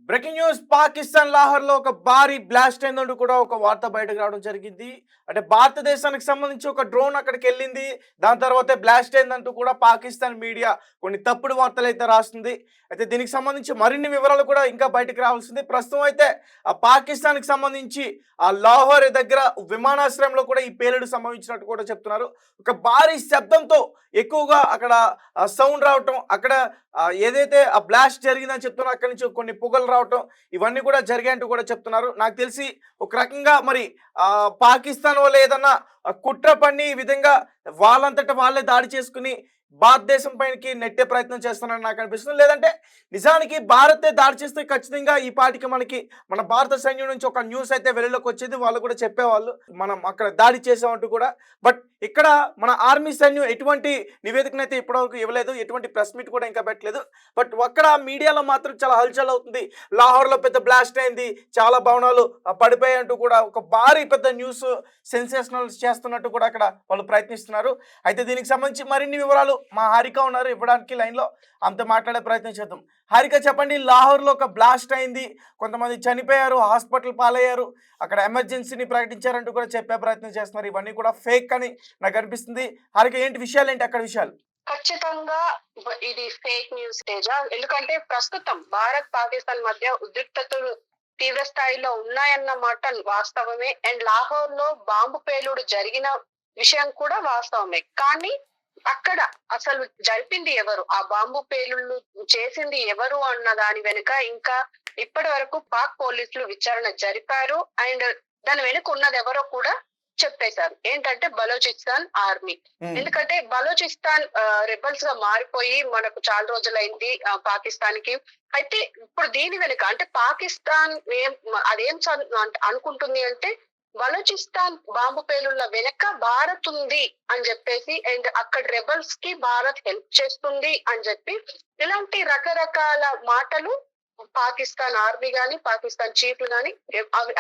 Breaking news Pakistan Lahore లో ఒక భారీ బ్లాస్ట్ అయిందంటూ కూడా ఒక వార్త బయటకు రావడం జరిగింది. అంటే భారతదేశానికి సంబంధించి ఒక డ్రోన్ అక్కడికి వెళ్ళింది, దాని తర్వాత బ్లాస్ట్ అయిందంటూ కూడా పాకిస్తాన్ మీడియా కొన్ని తప్పుడు వార్తలు అయితే రాస్తుంది. అయితే దీనికి సంబంధించి మరిన్ని వివరాలు కూడా ఇంకా బయటకు రావాల్సింది. ప్రస్తుతం అయితే ఆ పాకిస్తాన్కి సంబంధించి ఆ లాహోర్ దగ్గర విమానాశ్రయంలో కూడా ఈ పేలుడు సంభవించినట్టు కూడా చెప్తున్నారు. ఒక భారీ శబ్దంతో ఎక్కువగా అక్కడ సౌండ్ రావటం, అక్కడ ఏదైతే ఆ బ్లాస్ట్ జరిగిందని చెప్తున్నారో అక్కడి నుంచి కొన్ని పొగలు రావటం, ఇవన్నీ కూడా జరిగాయంటూ కూడా చెప్తున్నారు. నాకు తెలిసి ఒక రకంగా మరి పాకిస్తాన్ వాళ్ళు ఏదన్నా కుట్ర పన్ని ఈ విధంగా వాళ్ళంతట వాళ్ళే దాడి చేసుకుని భారతదేశం పైనకి నెట్టే ప్రయత్నం చేస్తున్నారని నాకు అనిపిస్తుంది. లేదంటే నిజానికి భారతే దాడి చేస్తే ఖచ్చితంగా ఈ పాటికి మనకి మన భారత సైన్యం నుంచి ఒక న్యూస్ అయితే వెలుగులోకి వచ్చేది, వాళ్ళు కూడా చెప్పేవాళ్ళు మనం అక్కడ దాడి చేసామంటూ కూడా. బట్ ఇక్కడ మన ఆర్మీ సైన్యం ఎటువంటి నివేదికనైతే ఇప్పటివరకు ఇవ్వలేదు, ఎటువంటి ప్రెస్ మీట్ కూడా ఇంకా పెట్టలేదు. బట్ అక్కడ మీడియాలో మాత్రం చాలా హల్చల్ అవుతుంది. లాహోర్లో పెద్ద బ్లాస్ట్ అయింది, చాలా భవనాలు పడిపోయాయంటూ కూడా ఒక భారీ పెద్ద న్యూస్ సెన్సేషనల్ చేస్తున్నట్టు కూడా అక్కడ వాళ్ళు ప్రయత్నిస్తున్నారు. అయితే దీనికి సంబంధించి మరిన్ని వివరాలు మా హారిక ఉన్నారు ఇవ్వడానికి లైన్లో, అంత మాట్లాడే ప్రయత్నం చేద్దాం. హారిక, చెప్పండి. లాహోర్లో ఒక బ్లాస్ట్ అయింది, కొంతమంది చనిపోయారు, హాస్పిటల్ పాలయ్యారు, అక్కడ ఎమర్జెన్సీని ప్రకటించారంటూ కూడా చెప్పే ప్రయత్నం చేస్తున్నారు. ఇవన్నీ కూడా ఫేక్ అని నాకు అనిపిస్తుంది. హారిక, ఏంటి విషయాలు, ఏంటి అక్కడ విషయాలు? ఖచ్చితంగా ఇది ఫేక్ న్యూస్ తేజ. ఎందుకంటే ప్రస్తుతం భారత్ పాకిస్తాన్ మధ్య ఉద్రిక్తతలు తీవ్ర స్థాయిలో ఉన్నాయన్న మాట వాస్తవమే. అండ్ లాహోర్ లో బాంబు పేలుడు జరిగిన విషయం కూడా వాస్తవమే. కానీ అక్కడ అసలు జరిపింది ఎవరు, ఆ బాంబు పేలుళ్ళు చేసింది ఎవరు అన్న దాని వెనుక ఇంకా ఇప్పటి వరకు పాక్ పోలీసులు విచారణ జరిపారు. అండ్ దాని వెనుక ఉన్నది ఎవరో కూడా చెప్పేశారు. ఏంటంటే బలోచిస్తాన్ ఆర్మీ. ఎందుకంటే బలోచిస్తాన్ రెబల్స్ గా మారిపోయి మనకు చాలా రోజులైంది పాకిస్తాన్ కి. అయితే ఇప్పుడు దీని వెనుక అంటే పాకిస్తాన్ అదేం అనుకుంటుంది అంటే బలోచిస్తాన్ బాంబు పేలుళ్ల వెనక భారత్ ఉంది అని చెప్పేసి, అండ్ అక్కడ రెబల్స్ కి భారత్ హెల్ప్ చేస్తుంది అని చెప్పి ఇలాంటి రకరకాల మాటలు పాకిస్తాన్ ఆర్మీ గాని పాకిస్తాన్ చీఫ్లు గాని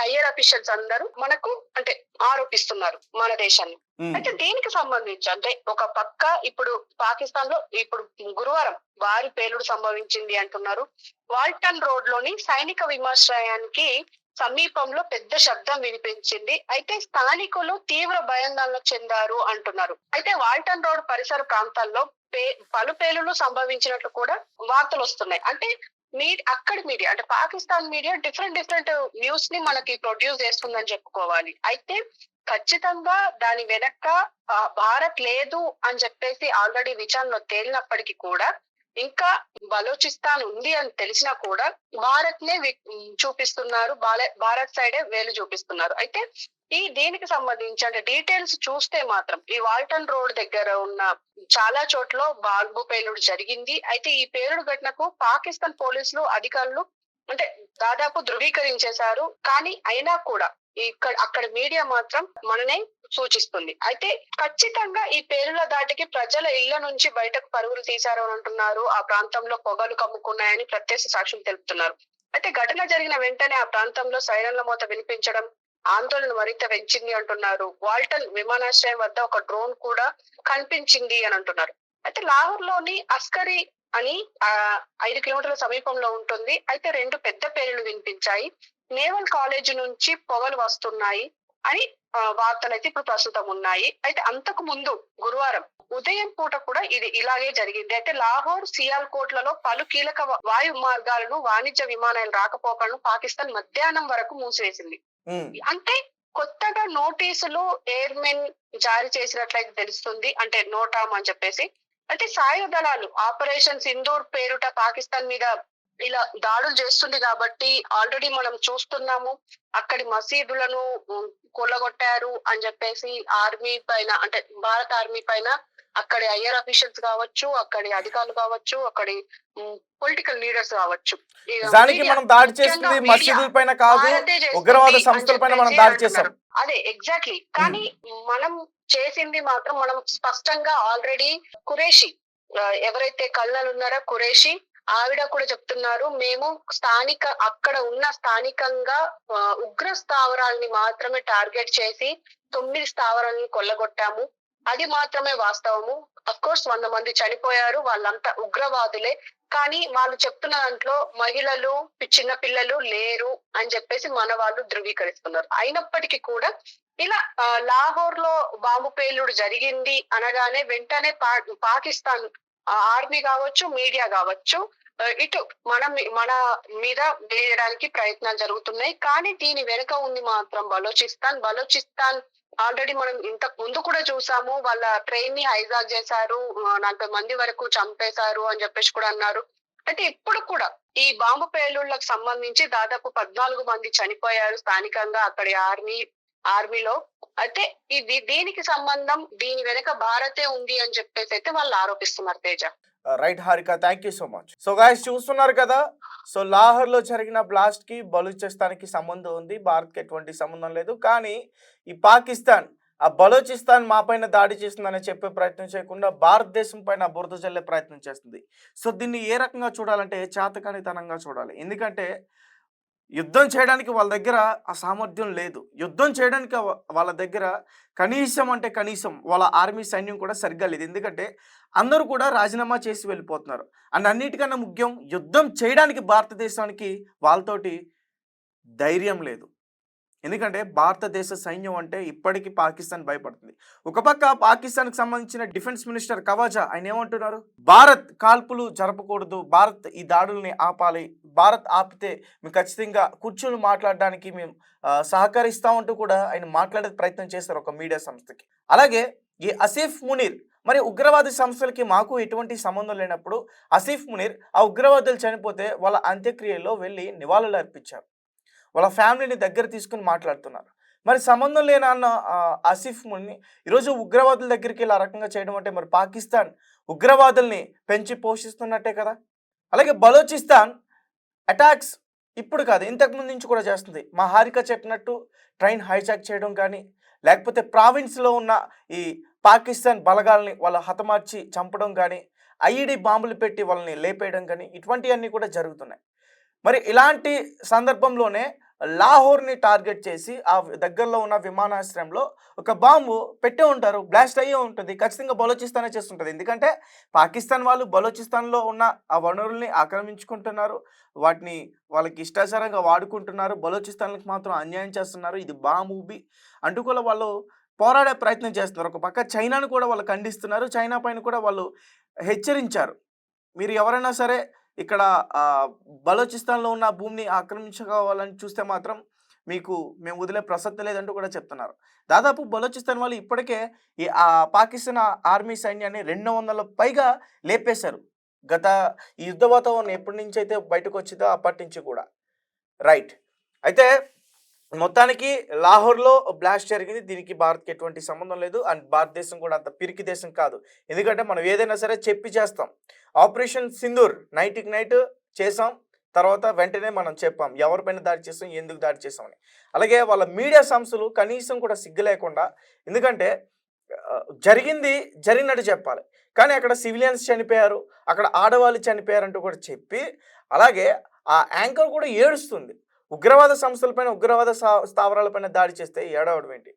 ఐఆర్ అఫీషియల్స్ అందరూ మనకు అంటే ఆరోపిస్తున్నారు మన దేశాన్ని. అయితే దీనికి సంబంధించి అంటే ఒక పక్క ఇప్పుడు పాకిస్తాన్ లో ఇప్పుడు గురువారం భారీ పేలుడు సంభవించింది అంటున్నారు. వాల్టన్ రోడ్ లోని సైనిక విమానాశ్రయానికి సమీపంలో పెద్ద శబ్దం వినిపించింది. అయితే స్థానికులు తీవ్ర భయాందోళన చెందారు అంటున్నారు. అయితే వాల్టన్ రోడ్ పరిసర ప్రాంతాల్లో పలు పేలులు సంభవించినట్లు కూడా వార్తలు వస్తున్నాయి. అంటే అక్కడి మీడియా అంటే పాకిస్తాన్ మీడియా డిఫరెంట్ న్యూస్ ని మనకి ప్రొడ్యూస్ చేస్తుందని చెప్పుకోవాలి. అయితే ఖచ్చితంగా దాని వెనక భారత్ లేదు అని చెప్పేసి ఆల్రెడీ విచారణలో తేలినప్పటికీ కూడా ఇంకా బలోచిస్తాన్ ఉంది అని తెలిసినా కూడా భారత్ నే చూపిస్తున్నారు, భారత్ సైడే వేలు చూపిస్తున్నారు. అయితే దీనికి సంబంధించి అంటే డీటెయిల్స్ చూస్తే మాత్రం ఈ వాల్టన్ రోడ్ దగ్గర ఉన్న చాలా చోట్ల బాంబు పేలుడు జరిగింది. అయితే ఈ పేలుడు ఘటనకు పాకిస్తాన్ పోలీసులు అధికారులు అంటే దాదాపు ధృవీకరించేశారు. కానీ అయినా కూడా అక్కడ మీడియా మాత్రం మననే సూచిస్తుంది. అయితే ఖచ్చితంగా ఈ పేలుల దాటికి ప్రజల ఇళ్ల నుంచి బయటకు పరుగులు తీశారు అని అంటున్నారు. ఆ ప్రాంతంలో పొగలు కమ్ముకున్నాయని ప్రత్యక్ష సాక్షులు తెలుపుతున్నారు. అయితే ఘటన జరిగిన వెంటనే ఆ ప్రాంతంలో సైరన్ల మోత వినిపించడం ఆందోళన మరింత పెంచింది అంటున్నారు. వాల్టన్ విమానాశ్రయం వద్ద ఒక డ్రోన్ కూడా కనిపించింది అని అంటున్నారు. అయితే లాహోర్ లోని అస్కరీ అని 5 కిలోమీటర్ల సమీపంలో ఉంటుంది. అయితే 2 పెద్ద పేలులు వినిపించాయి. నేవల్ కాలేజ్ నుంచి పొగలు వస్తున్నాయి అని వార్తలు అయితే ఇప్పుడు ప్రస్తుతం ఉన్నాయి. అయితే అంతకు ముందు గురువారం ఉదయం పూట కూడా ఇది ఇలాగే జరిగింది. అయితే లాహోర్ సియాల్కోట్లలో పలు కీలక వాయు మార్గాలను వాణిజ్య విమానాలు రాకపోకలను పాకిస్తాన్ మధ్యాహ్నం వరకు మూసివేసింది. అంటే కొత్తగా నోటీసులు ఎయిర్మెన్ జారీ చేసినట్లయితే తెలుస్తుంది, అంటే నోటామ్ అని చెప్పేసి. అంటే సాయుధ దళాలు ఆపరేషన్ సింధూర్ పేరుట పాకిస్తాన్ మీద ఇలా దాడులు చేస్తుంది కాబట్టి ఆల్రెడీ మనం చూస్తున్నాము. అక్కడి మసీదులను కొల్లగొట్టారు అని చెప్పేసి ఆర్మీ పైన అంటే భారత ఆర్మీ పైన అక్కడి ఐఆర్ అఫీషియల్స్ కావచ్చు, అక్కడి అధికారులు కావచ్చు, అక్కడి పొలిటికల్ లీడర్స్ కావచ్చు, మనం దాడి చేస్తుంది మసీదుల పైన కాదు, ఉగ్రవాద సంస్థల పైన మనం దాడి చేశాం. అదే ఎగ్జాక్ట్లీ. కానీ మనం చేసింది మాత్రం మనం స్పష్టంగా ఆల్రెడీ కురేషి ఎవరైతే కల్నల్ ఉన్నారో కురేషి ఆవిడ కూడా చెప్తున్నారు, మేము అక్కడ ఉన్న స్థానికంగా ఉగ్ర స్థావరాలని మాత్రమే టార్గెట్ చేసి 9 స్థావరాలను కొల్లగొట్టాము, అది మాత్రమే వాస్తవము. అఫ్ కోర్స్ 100 మంది చనిపోయారు, వాళ్ళంతా ఉగ్రవాదులే. కానీ వాళ్ళు చెప్తున్న దాంట్లో మహిళలు, చిన్న పిల్లలు లేరు అని చెప్పేసి మన వాళ్ళు ధృవీకరిస్తున్నారు. అయినప్పటికీ కూడా ఇలా లాహోర్ లో బాంబు పేలుడు జరిగింది అనగానే వెంటనే పాకిస్తాన్ ఆర్మీ కావచ్చు, మీడియా కావచ్చు, ఇటు మన మీద వేయడానికి ప్రయత్నాలు జరుగుతున్నాయి. కానీ దీని వెనుక ఉంది మాత్రం బలోచిస్తాన్ ఆల్రెడీ మనం ఇంతకు ముందు కూడా చూసాము. వాళ్ళ ట్రైన్ ని హైజాక్ చేశారు, 40 మంది వరకు చంపేశారు అని చెప్పేసి కూడా అన్నారు. అయితే ఇప్పుడు కూడా ఈ బాంబు పేలుళ్లకు సంబంధించి దాదాపు 14 మంది చనిపోయారు స్థానికంగా అక్కడి ఆర్మీలో. అయితే దీనికి సంబంధం దీని వెనక భారతే ఉంది అని చెప్పేసి అయితే వాళ్ళు ఆరోపిస్తున్నారు Teja. Right Harika, thank you so much. So guys చూస్తున్నారు కదా, సో లాహోర్లో జరిగిన బ్లాస్ట్ కి బలూచిస్తాన్కి సంబంధం ఉంది, భారత్కి ఎటువంటి సంబంధం లేదు. కానీ ఈ పాకిస్తాన్ ఆ బలూచిస్తాన్ మా పైన దాడి చేస్తుందని చెప్పే ప్రయత్నం చేయకుండా భారతదేశం పైన బురద జల్లే ప్రయత్నం చేస్తుంది. సో దీన్ని ఏ రకంగా చూడాలంటే చేతకానితనంగా చూడాలి. ఎందుకంటే యుద్ధం చేయడానికి వాళ్ళ దగ్గర ఆ సామర్థ్యం లేదు. యుద్ధం చేయడానికి వాళ్ళ దగ్గర కనీసం అంటే కనీసం వాళ్ళ ఆర్మీ సైన్యం కూడా సరిగ్గా లేదు. ఎందుకంటే అందరూ కూడా రాజీనామా చేసి వెళ్ళిపోతున్నారు. అండ్ అన్నిటికన్నా ముఖ్యం, యుద్ధం చేయడానికి భారతదేశానికి వాళ్ళతోటి ధైర్యం లేదు. ఎందుకంటే భారతదేశ సైన్యం అంటే ఇప్పటికీ పాకిస్తాన్ భయపడుతుంది. ఒక పక్క పాకిస్తాన్కి సంబంధించిన డిఫెన్స్ మినిస్టర్ కవాజా ఆయన ఏమంటున్నారు, భారత్ కాల్పులు జరపకూడదు, భారత్ ఈ దాడుల్ని ఆపాలి, భారత్ ఆపితే మేము ఖచ్చితంగా కూర్చొని మాట్లాడడానికి మేము సహకరిస్తామంటూ కూడా ఆయన మాట్లాడే ప్రయత్నం చేస్తారు ఒక మీడియా సంస్థకి. అలాగే ఈ ఆసిఫ్ మునీర్, మరి ఉగ్రవాది సంస్థలకి మాకు ఎటువంటి సంబంధం లేనప్పుడు ఆసిఫ్ మునీర్ ఆ ఉగ్రవాదులు చనిపోతే వాళ్ళ అంత్యక్రియల్లో వెళ్ళి నివాళులు అర్పించారు, వాళ్ళ ఫ్యామిలీని దగ్గర తీసుకుని మాట్లాడుతున్నారు. మరి సంబంధం లేని అన్న ఆసిఫ్ ముని ఈరోజు ఉగ్రవాదుల దగ్గరికి ఇలా రకంగా చేయడం అంటే మరి పాకిస్తాన్ ఉగ్రవాదుల్ని పెంచి పోషిస్తున్నట్టే కదా. అలాగే బలోచిస్తాన్ అటాక్స్ ఇప్పుడు కాదు, ఇంతకుముందు నుంచి కూడా చేస్తుంది. మా హారిక చెప్పినట్టు ట్రైన్ హైజాక్ చేయడం కానీ, లేకపోతే ప్రావిన్స్లో ఉన్న ఈ పాకిస్తాన్ బలగాల్ని వాళ్ళ హతమార్చి చంపడం కానీ, ఐఈడి బాంబులు పెట్టి వాళ్ళని లేపేయడం కానీ, ఇటువంటివన్నీ కూడా జరుగుతున్నాయి. మరి ఇలాంటి సందర్భంలోనే లాహోర్ని టార్గెట్ చేసి ఆ దగ్గరలో ఉన్న విమానాశ్రయంలో ఒక బాంబు పెట్టే ఉంటారు, బ్లాస్ట్ అయ్యే ఉంటుంది. ఖచ్చితంగా బలోచిస్తానే చేస్తుంటుంది. ఎందుకంటే పాకిస్తాన్ వాళ్ళు బలోచిస్తాన్లో ఉన్న ఆ వనరుల్ని ఆక్రమించుకుంటున్నారు, వాటిని వాళ్ళకి ఇష్టాచారంగా వాడుకుంటున్నారు, బలోచిస్తాన్కి మాత్రం అన్యాయం చేస్తున్నారు. ఇది బాంబు అంటూ కూడా వాళ్ళు పోరాడే ప్రయత్నం చేస్తున్నారు. ఒక పక్క చైనాను కూడా వాళ్ళు ఖండిస్తున్నారు, చైనా పైన కూడా వాళ్ళు హెచ్చరించారు, మీరు ఎవరైనా సరే ఇక్కడ బలోచిస్తాన్లో ఉన్న భూమిని ఆక్రమించుకోవాలని చూస్తే మాత్రం మీకు మేము వదిలే ప్రసక్తి లేదంటూ కూడా చెప్తున్నారు. దాదాపు బలోచిస్తాన్ వాళ్ళు ఇప్పటికే ఈ పాకిస్తాన్ ఆర్మీ సైన్యాన్ని 200 పైగా లేపేశారు. గత ఈ యుద్ధ వాతావరణం ఎప్పటి నుంచి అయితే బయటకు వచ్చిందో అప్పటి నుంచి కూడా. రైట్, అయితే మొత్తానికి లాహోర్లో బ్లాస్ట్ జరిగింది, దీనికి భారత్కి ఎటువంటి సంబంధం లేదు. అండ్ భారతదేశం కూడా అంత పిరికి దేశం కాదు. ఎందుకంటే మనం ఏదైనా సరే చెప్పి చేస్తాం. ఆపరేషన్ సింధూర్ నైట్కి నైట్ చేసాం, తర్వాత వెంటనే మనం చెప్పాం ఎవరిపైన దాడి చేసాం, ఎందుకు దాడి చేసామని. అలాగే వాళ్ళ మీడియా సంస్థలు కనీసం కూడా సిగ్గు లేకుండా, ఎందుకంటే జరిగినట్టు చెప్పాలి, కానీ అక్కడ సివిలియన్స్ చనిపోయారు, అక్కడ ఆడవాళ్ళు చనిపోయారంటూ కూడా చెప్పి, అలాగే ఆ యాంకర్ కూడా ఏడుస్తుంది. ఉగ్రవాద సంస్థలపైన, ఉగ్రవాద స్థావరాలపైన దాడి చేస్తే ఏడవడం ఏంటి?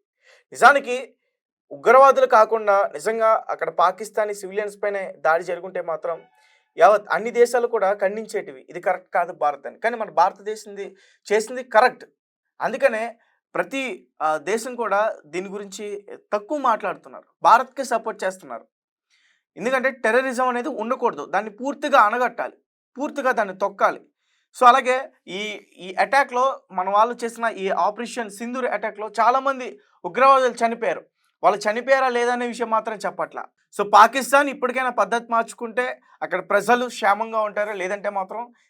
నిజానికి ఉగ్రవాదులు కాకుండా నిజంగా అక్కడ పాకిస్తానీ సివిలియన్స్ పైన దాడి జరుగుంటే మాత్రం యావత్ అన్ని దేశాలు కూడా ఖండించేటివి, ఇది కరెక్ట్ కాదు భారత్ అని. కానీ మన భారతదేశం చేసింది కరెక్ట్. అందుకనే ప్రతి దేశం కూడా దీని గురించి తక్కువ మాట్లాడుతున్నారు, భారత్కి సపోర్ట్ చేస్తున్నారు. ఎందుకంటే టెర్రరిజం అనేది ఉండకూడదు, దాన్ని పూర్తిగా అణగట్టాలి, పూర్తిగా దాన్ని తొక్కాలి. సో అలాగే ఈ అటాక్లో మన వాళ్ళు చేసిన ఈ ఆపరేషన్ సింధూర్ అటాక్లో చాలామంది ఉగ్రవాదులు చనిపోయారు. వాళ్ళు చనిపోయారా లేదా అనే విషయం మాత్రం చెప్పట్లా. సో పాకిస్తాన్ ఇప్పటికైనా పద్ధతి మార్చుకుంటే అక్కడ ప్రజలు క్షేమంగా ఉంటారు, లేదంటే మాత్రం